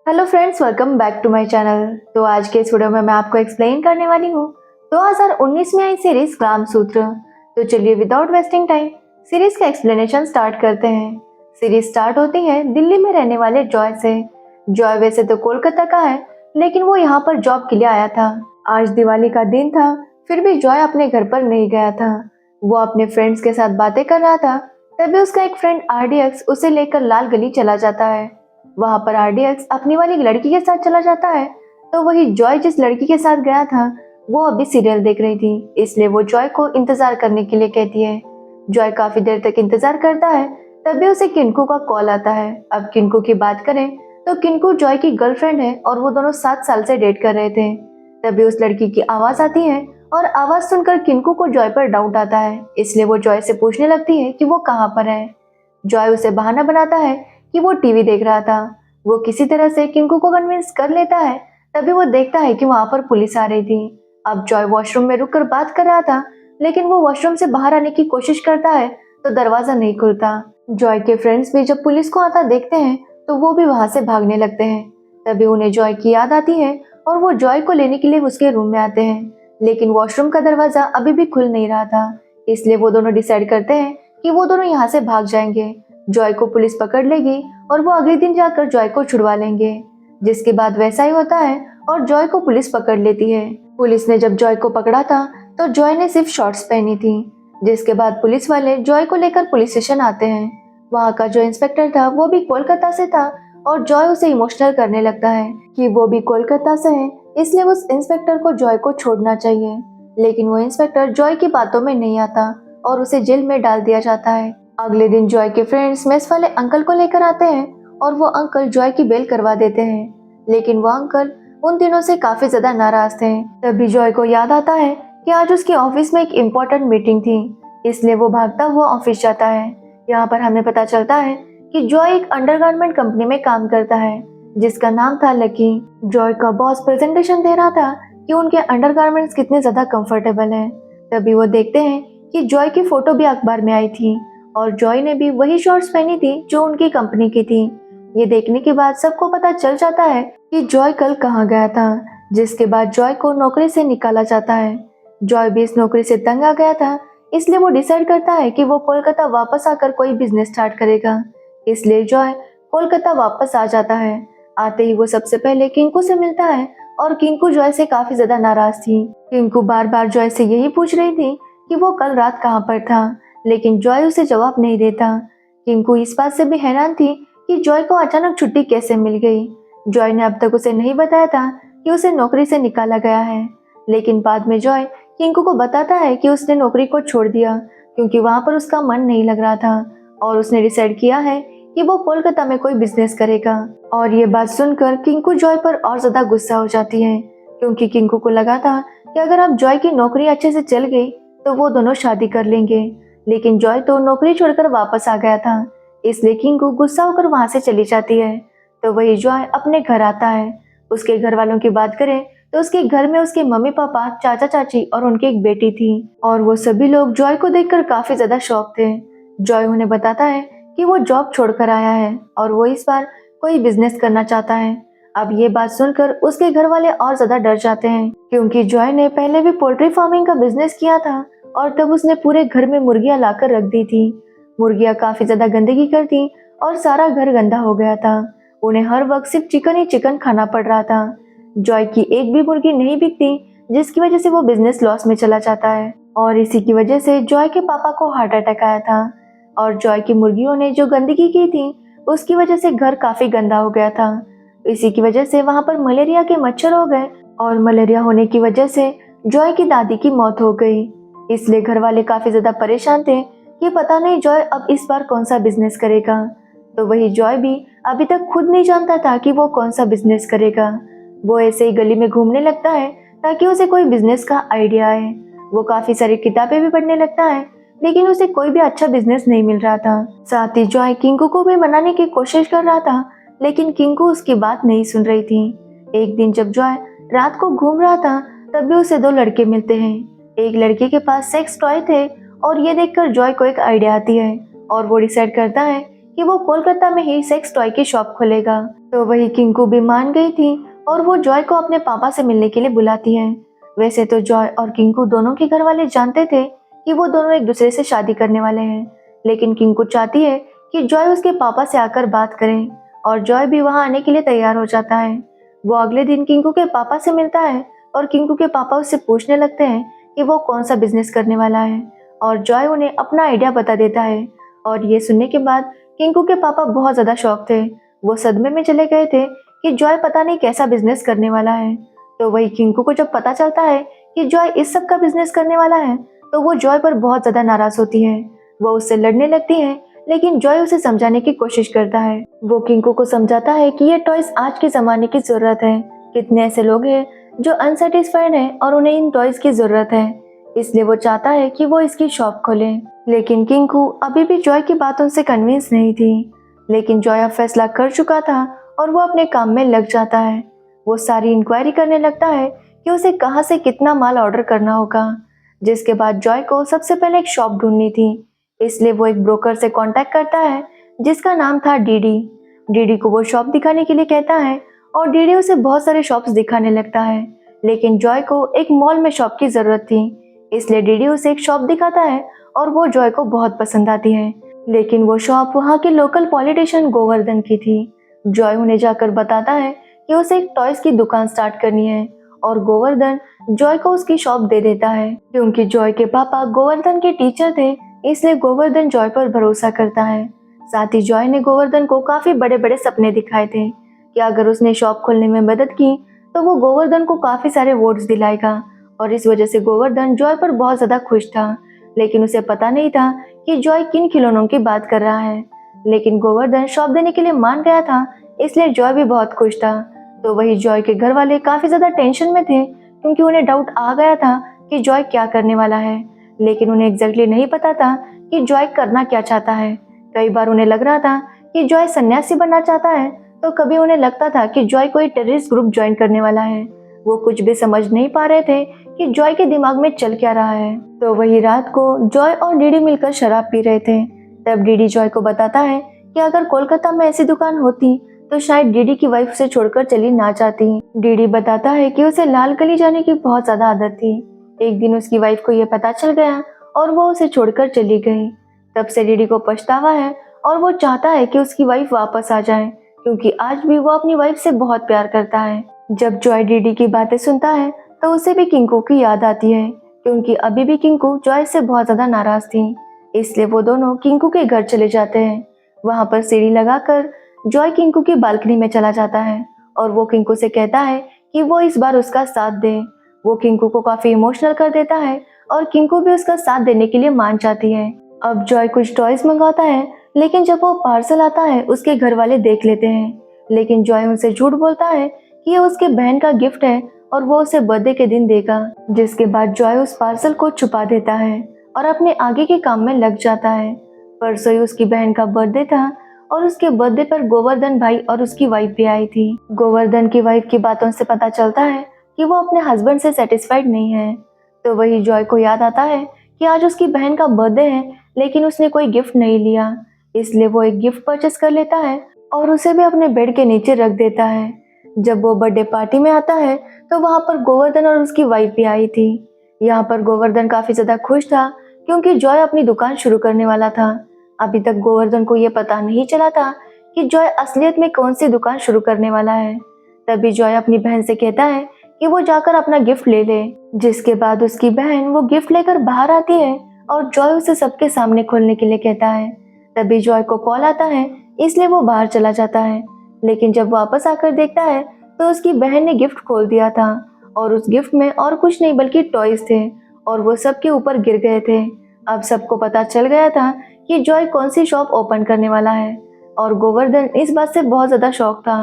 Hello friends, welcome back to my channel. तो आज के इस वीडियो में मैं आपको एक्सप्लेन करने वाली हूँ 2019 में आई सीरीज कामसूत्र। तो चलिए विदाउट वेस्टिंग टाइम सीरीज का एक्सप्लेनेशन स्टार्ट करते हैं। सीरीज स्टार्ट होती है दिल्ली में रहने वाले जॉय से। जॉय वैसे तो कोलकाता का है, लेकिन वो यहाँ पर जॉब के लिए आया था। आज दिवाली का दिन था, फिर भी जॉय अपने घर पर नहीं गया था। वो अपने फ्रेंड्स के साथ बातें कर रहा था। तभी उसका एक फ्रेंड आरडीएक्स उसे लेकर लाल गली चला जाता है। वहां पर आरडीएक्स अपनी वाली लड़की के साथ चला जाता है। तो वही जॉय जिस लड़की के साथ गया था वो अभी सीरियल देख रही थी, इसलिए वो जॉय को इंतजार करने के लिए कहती है। जॉय काफी देर तक इंतजार करता है। तभी उसे किंकू का कॉल आता है। अब किंकू की बात करें तो किंकू जॉय की गर्लफ्रेंड है और वो दोनों 7 साल से डेट कर रहे थे। तभी उस लड़की की आवाज आती है और आवाज सुनकर किंकू को जॉय पर डाउट आता है, इसलिए वो जॉय से पूछने लगती है कि वो कहाँ पर है। जॉय उसे बहाना बनाता है कि वो टीवी देख रहा था। वो किसी तरह से किंकू को कन्विंस कर लेता है। तभी वो देखता है कि वहां पर पुलिस आ रही थी। अब जॉय वॉशरूम में रुककर बात कर रहा था, लेकिन वो वॉशरूम से बाहर आने की कोशिश करता है तो दरवाजा नहीं खुलता। जॉय के फ्रेंड्स भी जब पुलिस को आता देखते हैं तो वो भी वहां से भागने लगते हैं। तभी उन्हें जॉय की याद आती है और वो जॉय को लेने के लिए उसके रूम में आते हैं, लेकिन वॉशरूम का दरवाजा अभी भी खुल नहीं रहा था। इसलिए वो दोनों डिसाइड करते हैं कि वो दोनों यहाँ से भाग जाएंगे। जॉय को पुलिस पकड़ लेगी और वो अगले दिन जाकर जॉय को छुड़वा लेंगे, जिसके बाद वैसा ही होता है और जॉय को पुलिस पकड़ लेती है। पुलिस ने जब जॉय को पकड़ा था तो जॉय ने सिर्फ शॉर्ट्स पहनी थी। जिसके बाद पुलिस वाले जॉय को लेकर पुलिस स्टेशन आते हैं। वहाँ का जो इंस्पेक्टर था वो भी कोलकाता से था और जॉय उसे इमोशनल करने लगता है कि वो भी कोलकाता से है, इसलिए उस इंस्पेक्टर को जॉय को छोड़ना चाहिए। लेकिन वो इंस्पेक्टर जॉय की बातों में नहीं आता और उसे जेल में डाल दिया जाता है। अगले दिन जॉय के फ्रेंड्स मेस वाले अंकल को लेकर आते हैं और वो अंकल जॉय की बेल करवा देते हैं, लेकिन वो अंकल उन दिनों से काफी ज्यादा नाराज थे। तभी जॉय को याद आता है कि आज उसके ऑफिस में एक इम्पोर्टेंट मीटिंग थी, इसलिए वो भागता हुआ ऑफिस जाता है। यहाँ पर हमें पता चलता है कि जॉय एक अंडरगारमेंट कंपनी में काम करता है जिसका नाम था लकी। जॉय का बॉस प्रेजेंटेशन दे रहा था कि उनके अंडरगारमेंट्स कितने ज्यादा कंफर्टेबल हैं। तभी वो देखते हैं कि जॉय की फोटो भी अखबार में आई थी और जॉय ने भी वही शॉर्ट्स पहनी थी जो उनकी कंपनी की थी। ये देखने के बाद सबको पता चल जाता है कि जॉय कल कहाँ गया था, जिसके बाद जॉय को नौकरी से निकाला जाता है। जॉय भी इस नौकरी से तंग आ गया था, इसलिए वो डिसाइड करता है कि वो कोलकाता वापस आकर कोई बिजनेस स्टार्ट करेगा। इसलिए जॉय कोलकाता वापस आ जाता है। आते ही वो सबसे पहले किंकू से मिलता है और किंकू जॉय से काफी ज्यादा नाराज थी। किंकू बार बार जॉय से यही पूछ रही थी कि वो कल रात कहाँ पर था, लेकिन जॉय उसे जवाब नहीं देता। किंकू इस बात से भी हैरान थी कि जॉय को अचानक छुट्टी कैसे मिल गई। जॉय ने अब तक उसे नहीं बताया था कि उसे नौकरी से निकाला गया है, लेकिन बाद में जॉय किंकू को बताता है कि उसने नौकरी को छोड़ दिया क्योंकि वहां पर उसका मन नहीं लग रहा था और उसने डिसाइड किया है कि वो कोलकाता में कोई बिजनेस करेगा। और ये बात सुनकर किंकू जॉय पर और ज्यादा गुस्सा हो जाती है, क्योंकि किंकू को लगा था कि अगर अब जॉय की नौकरी अच्छे से चल गई तो वो दोनों शादी कर लेंगे। लेकिन जॉय तो नौकरी छोड़कर वापस आ गया था, इसलिए किंकू गुस्सा होकर वहां से चली जाती है। तो वही जॉय अपने घर आता है। उसके घर वालों की बात करें तो उसके घर में उसके मम्मी पापा, चाचा चाची और उनकी एक बेटी थी और वो सभी लोग जॉय को देखकर काफी ज्यादा शॉक थे। जॉय उन्हें बताता है कि वो जॉब छोड़कर आया है और वो इस बार कोई बिजनेस करना चाहता है। अब ये बात सुनकर उसके घर वाले और ज्यादा डर जाते हैं, क्योंकि जॉय ने पहले भी पोल्ट्री फार्मिंग का बिजनेस किया था और तब उसने पूरे घर में मुर्गियां लाकर रख दी थी। मुर्गियां काफी ज्यादा गंदगी करती और सारा घर गंदा हो गया था। उन्हें हर वक्त सिर्फ चिकन ही चिकन खाना पड़ रहा था। जॉय की एक भी मुर्गी नहीं बिकती, जिसकी वजह से वो बिजनेस लॉस में चला जाता है और इसी की वजह से जॉय के पापा को हार्ट अटैक आया था। और जॉय की मुर्गियों ने जो गंदगी की थी उसकी वजह से घर काफी गंदा हो गया था। इसी की वजह से वहां पर मलेरिया के मच्छर हो गए और मलेरिया होने की वजह से जॉय की दादी की मौत हो गई। इसलिए घर वाले काफी ज्यादा परेशान थे कि पता नहीं जॉय अब इस बार कौन सा बिजनेस करेगा। तो वही जॉय भी अभी तक खुद नहीं जानता था कि वो कौन सा बिजनेस करेगा। वो ऐसे ही गली में घूमने लगता है ताकि उसे कोई बिजनेस का आइडिया आए। वो काफी सारी किताबें भी पढ़ने लगता है, लेकिन उसे कोई भी अच्छा बिजनेस नहीं मिल रहा था। साथ ही जॉय किंकू को भी मनाने की कोशिश कर रहा था, लेकिन किंकू उसकी बात नहीं सुन रही थी। एक दिन जब जॉय रात को घूम रहा था तभी उसे 2 लड़के मिलते हैं। एक लड़के के पास सेक्स टॉय थे और ये देखकर जॉय को एक आइडिया आती है और वो डिसाइड करता है कि वो कोलकाता में ही सेक्स टॉय की शॉप खोलेगा। तो वही किंकू भी मान गई थी और वो जॉय को अपने पापा से मिलने के लिए बुलाती है। वैसे तो जॉय और किंकू दोनों के घर वाले जानते थे कि वो दोनों एक दूसरे से शादी करने वाले हैं, लेकिन किंकू चाहती है कि जॉय उसके पापा से आकर बात करे और जॉय भी वहां आने के लिए तैयार हो जाता है। वो अगले दिन किंकू के पापा से मिलता है और किंकू के पापा उससे पूछने लगते हैं कि वो कौन सा बिजनेस करने वाला है और जॉय उन्हें अपना आइडिया बता देता है। और ये सुनने के बाद किंकू के पापा बहुत ज़्यादा शॉक थे। वो सदमे में चले गए थे कि जॉय पता नहीं कैसा बिजनेस करने वाला है। तो वही किंकू को जब पता चलता है कि जॉय इस सब का बिजनेस करने वाला है तो वो जॉय पर बहुत ज़्यादा नाराज़ होती है। वो उससे लड़ने लगती है, लेकिन जॉय उसे समझाने की कोशिश करता है। वो किंकू को समझाता है कि ये टॉयज आज के ज़माने की ज़रूरत है। कितने ऐसे लोग हैं जो अनसेटिस्फाइड हैं और उन्हें इन टॉयज की ज़रूरत है, इसलिए वो चाहता है कि वो इसकी शॉप खोले। लेकिन किंकू अभी भी जॉय की बातों से कन्विंस नहीं थी। लेकिन जॉय अब फैसला कर चुका था और वो अपने काम में लग जाता है। वो सारी इंक्वायरी करने लगता है कि उसे कहाँ से कितना माल ऑर्डर करना होगा। जिसके बाद जॉय को सबसे पहले एक शॉप ढूंढनी थी, इसलिए वो एक ब्रोकर से कांटेक्ट करता है जिसका नाम था डीडी। डीडी को वो शॉप दिखाने के लिए कहता है और डीडी उसे बहुत सारे शॉप्स दिखाने लगता है। लेकिन जॉय को एक मॉल में शॉप की ज़रूरत थी, इसलिए डीडी उसे एक शॉप दिखाता है और वो जॉय को बहुत पसंद आती है। लेकिन वो शॉप वहाँ के लोकल पॉलिटिशियन गोवर्धन की थी। जॉय उन्हें जाकर बताता है कि उसे एक टॉयज की दुकान स्टार्ट करनी है और गोवर्धन जॉय को उसकी शॉप दे देता है। क्योंकि जॉय के पापा गोवर्धन के टीचर थे, इसलिए गोवर्धन जॉय पर भरोसा करता है। साथ ही जॉय ने गोवर्धन को काफी बड़े बड़े सपने दिखाए थे कि अगर उसने शॉप खोलने में मदद की तो वो गोवर्धन को काफी सारे वोट्स दिलाएगा और इस वजह से गोवर्धन जॉय पर बहुत ज्यादा खुश था। लेकिन उसे पता नहीं था कि जॉय किन खिलौनों की बात कर रहा है। लेकिन गोवर्धन शॉप देने के लिए मान गया था, इसलिए जॉय भी बहुत खुश था। तो वही जॉय के घर वाले काफी ज्यादा टेंशन में थे क्योंकि उन्हें डाउट आ गया था कि जॉय क्या करने वाला है, लेकिन उन्हें एग्जैक्टली नहीं पता था कि जॉय करना क्या चाहता है। कई बार उन्हें लग रहा था कि जॉय सन्यासी बनना चाहता है, तो कभी उन्हें लगता था कि जॉय कोई टेररिस्ट ग्रुप ज्वाइन करने वाला है। वो कुछ भी समझ नहीं पा रहे थे कि जॉय के दिमाग में चल क्या रहा है। तो वही रात को जॉय और डीडी मिलकर शराब पी रहे थे। तब डीडी जॉय को बताता है कि अगर कोलकाता में ऐसी दुकान होती तो शायद डीडी की वाइफ उसे छोड़कर चली ना जाती। डीडी बताता है कि उसे लाल गली जाने की बहुत ज्यादा आदत थी। एक दिन उसकी वाइफ को यह पता चल गया और वो उसे छोड़कर चली गई। तब से डीडी को पछतावा है और वो चाहता है कि उसकी वाइफ वापस आ जाए, क्योंकि आज भी वो अपनी वाइफ से बहुत प्यार करता है। जब जॉय डीडी की बातें सुनता है तो उसे भी किंकू की याद आती है, क्योंकि अभी भी किंकू जॉय से बहुत ज्यादा नाराज थी। इसलिए वो दोनों किंकू के घर चले जाते हैं। वहां पर सीढ़ी लगाकर जॉय किंकू की बालकनी में चला जाता है और वो किंकू से कहता है कि वो इस बार उसका साथ दे। वो किंकू को काफी इमोशनल कर देता है और किंकू भी उसका साथ देने के लिए मान जाती है। अब जॉय कुछ टॉयज मंगाता है, लेकिन जब वो पार्सल आता है उसके घर वाले देख लेते हैं। लेकिन जॉय उनसे झूठ बोलता है कि ये उसके बहन का गिफ्ट है और वो उसे बर्थडे के दिन देगा। जिसके बाद जॉय उस पार्सल को छुपा देता है और अपने आगे के काम में लग जाता है। परसों ही उसकी बहन का बर्थडे था और उसके बर्थडे पर गोवर्धन भाई और उसकी वाइफ भी आई थी। गोवर्धन की वाइफ की बातों से पता चलता है कि वो अपने हस्बैंड से सेटिस्फाइड नहीं है। तो वही जॉय को याद आता है कि आज उसकी बहन का बर्थडे है, लेकिन उसने कोई गिफ्ट नहीं लिया। इसलिए वो एक गिफ्ट परचेस कर लेता है और उसे भी अपने बेड के नीचे रख देता है। जब वो बर्थडे पार्टी में आता है तो वहां पर गोवर्धन और उसकी वाइफ भी आई थी। यहाँ पर गोवर्धन काफी ज्यादा खुश था क्योंकि जॉय अपनी दुकान शुरू करने वाला था। अभी तक गोवर्धन को ये पता नहीं चला था कि जॉय असलियत में कौन सी दुकान शुरू करने वाला है। तभी जॉय अपनी बहन से कहता है कि वो जाकर अपना गिफ्ट ले ले। जिसके बाद उसकी बहन वो गिफ्ट लेकर बाहर आती है और जॉय उसे सबके सामने खोलने के लिए कहता है। तभी जॉय को कॉल आता है, इसलिए वो बाहर चला जाता है। लेकिन जब वापस आकर देखता है तो उसकी बहन ने गिफ्ट खोल दिया था और उस गिफ्ट में और कुछ नहीं बल्कि टॉयज थे और वो सबके ऊपर गिर गए थे। अब सबको पता चल गया था कि जॉय कौन सी शॉप ओपन करने वाला है और गोवर्धन इस बात से बहुत ज्यादा शौक था।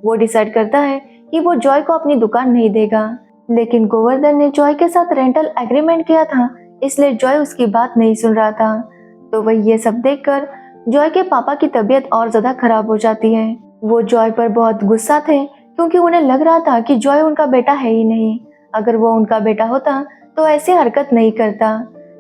वो डिसाइड करता है कि वो जॉय को अपनी दुकान नहीं देगा। लेकिन गोवर्धन ने जॉय के साथ रेंटल एग्रीमेंट किया था, इसलिए जॉय उसकी बात नहीं सुन रहा था। तो वही ये सब देखकर जॉय के पापा की तबीयत और ज्यादा खराब हो जाती है। वो जॉय पर बहुत गुस्सा थे क्योंकि उन्हें लग रहा था कि जॉय उनका बेटा है ही नहीं। अगर वो उनका बेटा होता तो ऐसी हरकत नहीं करता।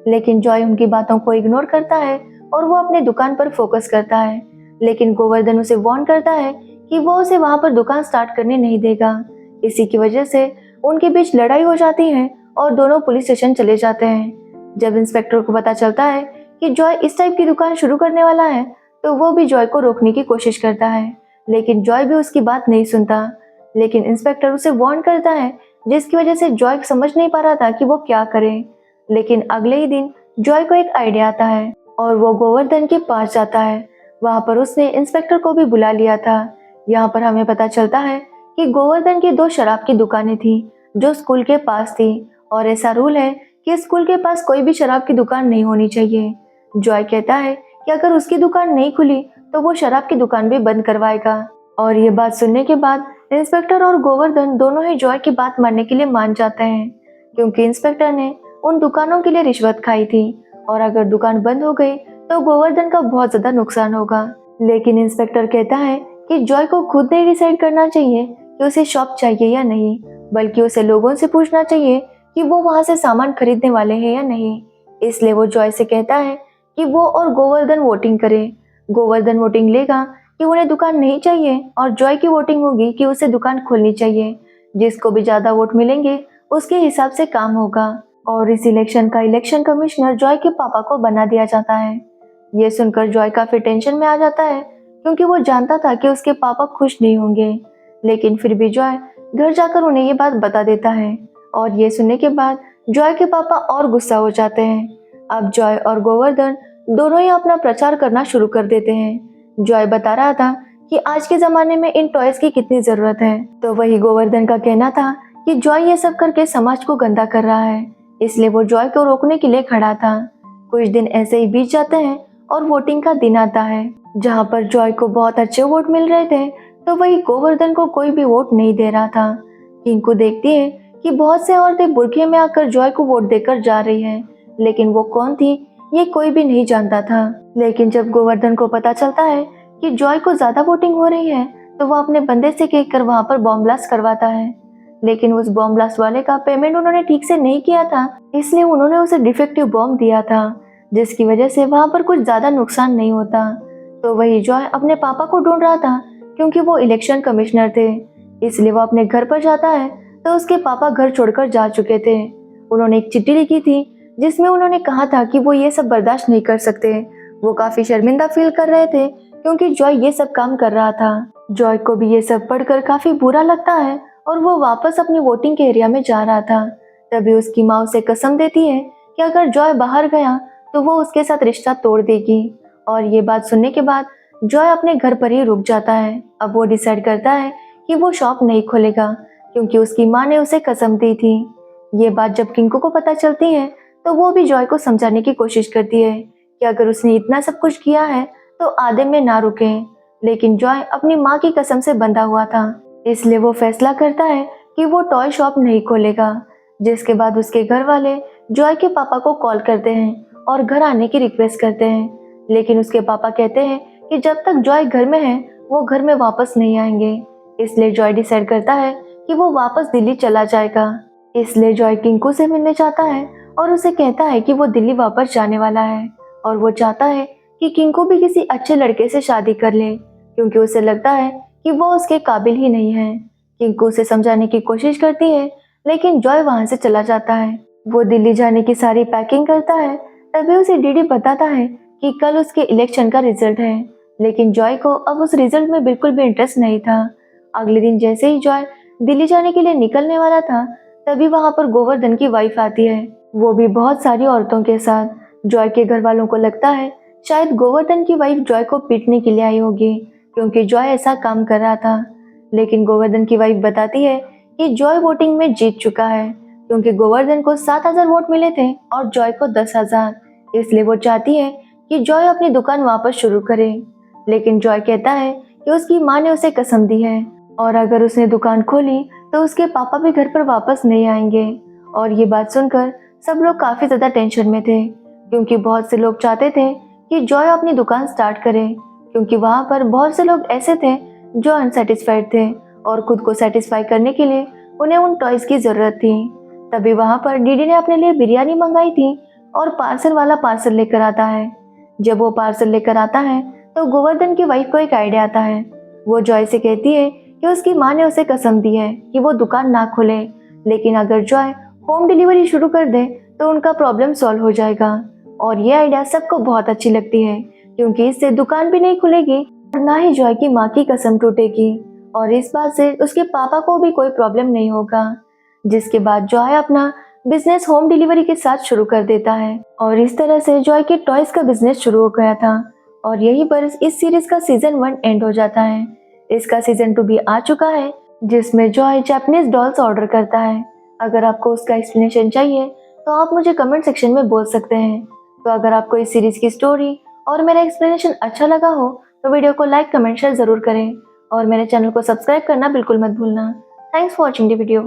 लेकिन जॉय उनकी बातों को इग्नोर करता है और वो अपने दुकान पर फोकस करता है। लेकिन गोवर्धन उसे वार्न करता है कि वो उसे वहां पर दुकान स्टार्ट करने नहीं देगा। इसी की वजह से उनके बीच लड़ाई हो जाती है और दोनों पुलिस स्टेशन चले जाते हैं। जब इंस्पेक्टर को पता चलता है कि जॉय इस टाइप की दुकान शुरू करने वाला है तो वो भी जॉय को रोकने की कोशिश करता है, लेकिन जॉय भी उसकी बात नहीं सुनता। लेकिन इंस्पेक्टर उसे वार्न करता है, जिसकी वजह से जॉय समझ नहीं पा रहा था कि वो क्या करे। लेकिन अगले ही दिन जॉय को एक आइडिया आता है और वो गोवर्धन के पास जाता है। वहां पर उसने इंस्पेक्टर को भी बुला लिया था। यहाँ पर हमें पता चलता है कि गोवर्धन की 2 शराब की दुकानें थी जो स्कूल के पास थी, और ऐसा रूल है कि स्कूल के पास कोई भी शराब की दुकान नहीं होनी चाहिए। जॉय कहता है कि अगर उसकी दुकान नहीं खुली तो वो शराब की दुकान भी बंद करवाएगा। और ये बात सुनने के बाद इंस्पेक्टर और गोवर्धन दोनों ही जॉय की बात मानने के लिए मान जाते हैं, क्योंकि इंस्पेक्टर ने उन दुकानों के लिए रिश्वत खाई थी और अगर दुकान बंद हो गई तो गोवर्धन का बहुत ज्यादा नुकसान होगा। लेकिन इंस्पेक्टर कहता है कि जॉय को खुद नहीं डिसाइड करना चाहिए कि उसे शॉप चाहिए या नहीं, बल्कि उसे लोगों से पूछना चाहिए कि वो वहां से सामान खरीदने वाले हैं या नहीं। इसलिए वो जॉय से कहता है कि वो और गोवर्धन वोटिंग करे। गोवर्धन वोटिंग लेगा कि उन्हें दुकान नहीं चाहिए और जॉय की वोटिंग होगी कि उसे दुकान खोलनी चाहिए। जिसको भी ज्यादा वोट मिलेंगे उसके हिसाब से काम होगा। और इस इलेक्शन का इलेक्शन कमिश्नर जॉय के पापा को बना दिया जाता है। ये सुनकर जॉय काफी टेंशन में आ जाता है, क्योंकि वो जानता था कि उसके पापा खुश नहीं होंगे। लेकिन फिर भी जॉय घर जाकर उन्हें ये बात बता देता है, और ये सुनने के बाद जॉय के पापा और गुस्सा हो जाते हैं। अब जॉय और गोवर्धन दोनों ही अपना प्रचार करना शुरू कर देते हैं। जॉय बता रहा था कि आज के जमाने में इन टॉयज की कितनी जरूरत है, तो वही गोवर्धन का कहना था कि जॉय ये सब करके समाज को गंदा कर रहा है, इसलिए वो जॉय को रोकने के लिए खड़ा था। कुछ दिन ऐसे ही बीत जाते हैं और वोटिंग का दिन आता है, जहाँ पर जॉय को बहुत अच्छे वोट मिल रहे थे, तो वही गोवर्धन को कोई भी वोट नहीं दे रहा था। किंकू देखती है कि बहुत से औरतें बुर्के में आकर जॉय को वोट देकर जा रही हैं, लेकिन वो कौन थी ये कोई भी नहीं जानता था। लेकिन जब गोवर्धन को पता चलता है कि जॉय को ज्यादा वोटिंग हो रही है, तो वो अपने बंदे से कहकर वहां पर बॉम्ब ब्लास्ट करवाता है। लेकिन उस बॉम्ब ब्लास्ट वाले का पेमेंट उन्होंने ठीक से नहीं किया था, इसलिए उन्होंने उसे डिफेक्टिव बॉम्ब दिया था, जिसकी वजह से वहां पर कुछ ज्यादा नुकसान नहीं होता। तो वही जॉय अपने पापा को ढूंढ रहा था, क्योंकि वो इलेक्शन कमिश्नर थे। इसलिए वो अपने घर पर जाता है, तो उसके पापा घर छोड़कर जा चुके थे। उन्होंने एक चिट्ठी लिखी थी जिसमें उन्होंने कहा था कि वो ये सब बर्दाश्त नहीं कर सकते। वो काफी शर्मिंदा फील कर रहे थे, क्योंकि जॉय ये सब काम कर रहा था। जॉय को भी ये सब पढ़कर काफी बुरा लगता है और वो वापस अपनी वोटिंग के एरिया में जा रहा था। तभी उसकी माँ उसे कसम देती है कि अगर जॉय बाहर गया तो वो उसके साथ रिश्ता तोड़ देगी। और ये बात सुनने के बाद जॉय अपने घर पर ही रुक जाता है। अब वो डिसाइड करता है कि वो शॉप नहीं खोलेगा, क्योंकि उसकी माँ ने उसे कसम दी थी। ये बात जब किंकू को पता चलती है, तो वो भी जॉय को समझाने की कोशिश करती है कि अगर उसने इतना सब कुछ किया है तो आधे में ना रुके। लेकिन जॉय अपनी माँ की कसम से बंधा हुआ था, इसलिए वो फैसला करता है कि वो टॉय शॉप नहीं खोलेगा। जिसके बाद उसके घर वाले जॉय के पापा को कॉल करते हैं और घर आने की रिक्वेस्ट करते हैं। लेकिन उसके पापा कहते हैं कि जब तक जॉय घर में है वो घर में वापस नहीं आएंगे। इसलिए जॉय डिसाइड करता है कि वो वापस दिल्ली चला जाएगा। इसलिए जॉय किंकू से मिलने चाहता है और उसे कहता है कि वो दिल्ली वापस जाने वाला है, और वो चाहता है कि किंकू भी किसी अच्छे लड़के से शादी कर ले, क्योंकि उसे लगता है कि वो उसके काबिल ही नहीं है। किंकू उसे समझाने की कोशिश करती है, लेकिन जॉय वहां से चला जाता है। वो दिल्ली जाने की सारी पैकिंग करता है। तभी उसे डीडी बताता है कि कल उसके इलेक्शन का रिजल्ट है, लेकिन जॉय को अब उस रिजल्ट में बिल्कुल भी इंटरेस्ट नहीं था। अगले दिन जैसे ही जॉय दिल्ली जाने के लिए निकलने वाला था, तभी वहां पर गोवर्धन की वाइफ आती है, वो भी बहुत सारी औरतों के साथ। जॉय के घर वालों को लगता है शायद गोवर्धन की वाइफ जॉय को पीटने के लिए आई होगी, क्योंकि जॉय ऐसा काम कर रहा था। लेकिन गोवर्धन की वाइफ बताती है कि जॉय वोटिंग में जीत चुका है, क्योंकि गोवर्धन को 7,000 वोट मिले थे और जॉय को 10,000। इसलिए वो चाहती है कि जॉय अपनी दुकान वापस शुरू करे। लेकिन जॉय कहता है कि उसकी माँ ने उसे कसम दी है, और अगर उसने दुकान खोली तो उसके पापा भी घर पर वापस नहीं आएंगे। और ये बात सुनकर सब लोग काफी ज्यादा टेंशन में थे, क्योंकि बहुत से लोग चाहते थे कि जॉय अपनी दुकान स्टार्ट करे, क्योंकि वहां पर बहुत से लोग ऐसे थे जो अनसेटिस्फाइड थे और खुद को सेटिस्फाई करने के लिए उन्हें उन टॉयज की जरूरत थी। तभी वहां पर डीडी ने अपने लिए बिरयानी मंगाई थी और पार्सल वाला पार्सल लेकर आता है। जब वो पार्सल लेकर आता है तो गोवर्धन की वाइफ को एक आइडिया आता है। वो जॉय से कहती है कि उसकी माँ ने उसे कसम दी है कि वो दुकान ना खोले, लेकिन अगर जॉय होम डिलीवरी शुरू कर दे तो उनका प्रॉब्लम सॉल्व हो जाएगा। और ये आइडिया सबको बहुत अच्छी लगती है, क्योंकि इससे दुकान भी नहीं खुलेगी और ना ही जॉय की माँ की कसम टूटेगी, और इस बात से उसके पापा को भी कोई प्रॉब्लम नहीं होगा। जिसके बाद जॉय अपना बिजनेस होम डिलीवरी के साथ शुरू कर देता है, और इस तरह से जॉय के टॉयज का बिजनेस शुरू हो गया था। और यही पर इस सीरीज का सीजन 1 एंड हो जाता है। इसका सीजन 2 भी आ चुका है, जिसमें जॉय जापानीज डॉल्स ऑर्डर करता है। अगर आपको उसका एक्सप्लेनेशन चाहिए तो आप मुझे कमेंट सेक्शन में बोल सकते हैं। तो अगर आपको इस सीरीज की स्टोरी और मेरा एक्सप्लेनेशन अच्छा लगा हो तो वीडियो को लाइक, कमेंट, शेयर जरूर करें, और मेरे चैनल को सब्सक्राइब करना बिल्कुल मत भूलना। Thanks for watching the video.